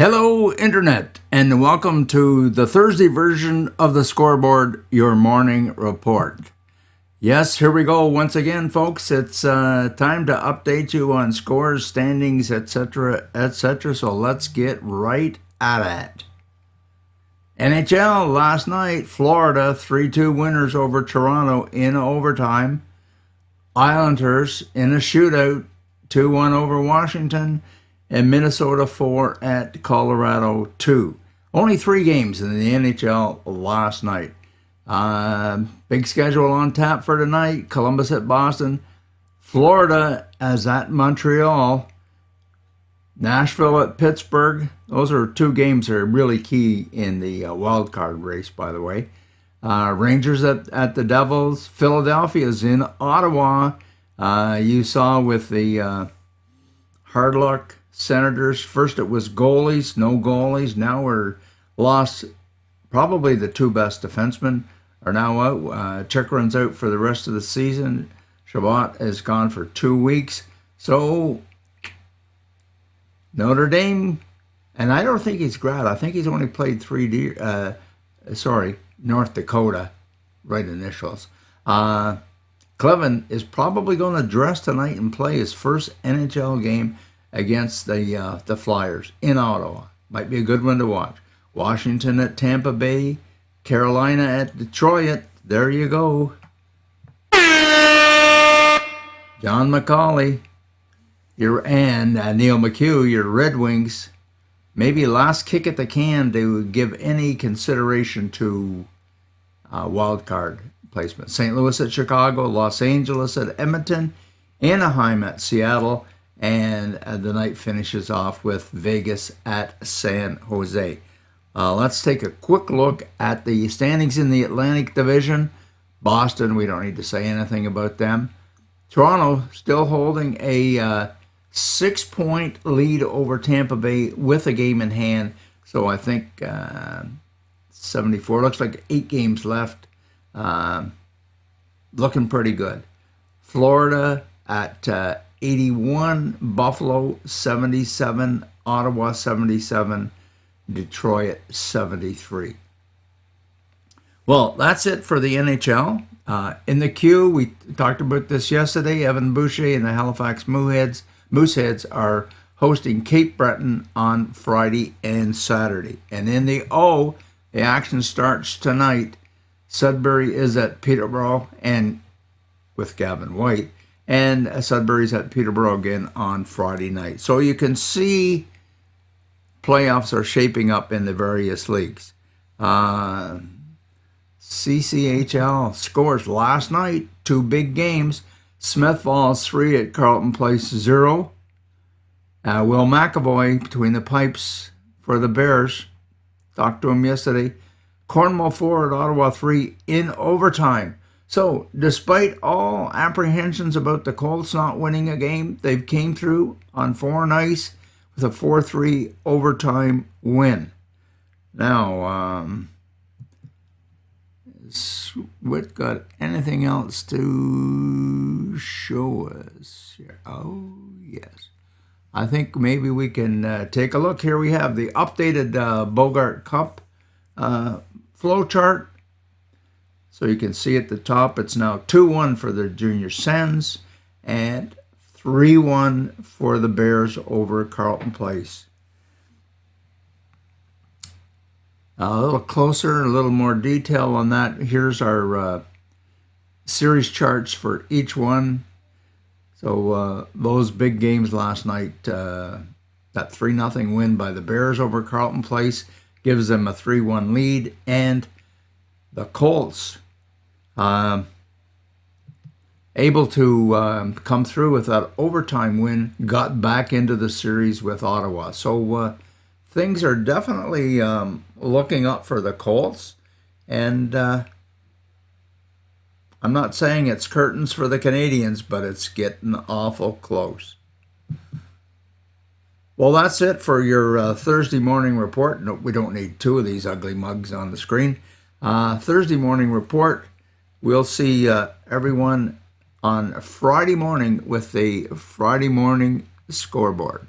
Hello, Internet, and welcome to the Thursday version of the Scoreboard, your morning report. Yes, here we go once again, folks. It's time to update you on scores, standings, etc., etc. So let's get right at it. NHL last night, Florida 3-2 winners over Toronto in overtime. Islanders in a shootout, 2-1 over Washington. And Minnesota 4 at Colorado 2. Only 3 games in the NHL last night. Big schedule on tap for tonight. Columbus at Boston. Florida as at Montreal. Nashville at Pittsburgh. Those are 2 games that are really key in the wild card race, by the way. Rangers at the Devils. Philadelphia's in Ottawa. You saw with the hard luck Senators. First it was goalies, no goalies. Now we're lost. Probably the 2 best defensemen are now out. Chikrin's out for the rest of the season. Chabot is gone for 2 weeks. So Notre Dame, and I don't think he's grad. I think he's only played North Dakota, right initials. Cleven is probably going to dress tonight and play his first NHL game against the Flyers in Ottawa. Might be a good one to watch. Washington at Tampa Bay. Carolina at Detroit. There you go. John McCauley and Neil McHugh, your Red Wings. Maybe last kick at the can to give any consideration to wild card placement. St. Louis at Chicago. Los Angeles at Edmonton. Anaheim at Seattle. And the night finishes off with Vegas at San Jose. Let's take a quick look at the standings in the Atlantic Division. Boston, we don't need to say anything about them. Toronto still holding a 6-point lead over Tampa Bay with a game in hand. So I think 74. Looks like 8 games left. Looking pretty good. Florida at 81, Buffalo 77, Ottawa 77, Detroit 73. Well, that's it for the NHL. In the queue, we talked about this yesterday. Evan Boucher and the Halifax Mooseheads are hosting Cape Breton on Friday and Saturday. And in the O, the action starts tonight. Sudbury is at Peterborough and with Gavin White. And Sudbury's at Peterborough again on Friday night. So you can see playoffs are shaping up in the various leagues. CCHL scores last night, 2 big games. Smith Falls 3 at Carleton Place 0. Will McAvoy between the pipes for the Bears. Talked to him yesterday. Cornwall 4 at Ottawa 3 in overtime. So, despite all apprehensions about the Colts not winning a game, they've came through on foreign ice with a 4-3 overtime win. Now, Swit got anything else to show us here? Oh, yes. I think maybe we can take a look. Here we have the updated Bogart Cup flow chart. So you can see at the top, it's now 2-1 for the Junior Sens and 3-1 for the Bears over Carleton Place. A little closer, a little more detail on that. Here's our series charts for each one. So those big games last night, that 3-0 win by the Bears over Carleton Place gives them a 3-1 lead, and the Colts able to come through with that overtime win, got back into the series with Ottawa. So things are definitely looking up for the Colts. And I'm not saying it's curtains for the Canadians, but it's getting awful close. Well, that's it for your Thursday morning report. No, we don't need 2 of these ugly mugs on the screen. Thursday morning report. We'll see everyone on Friday morning with the Friday morning scoreboard.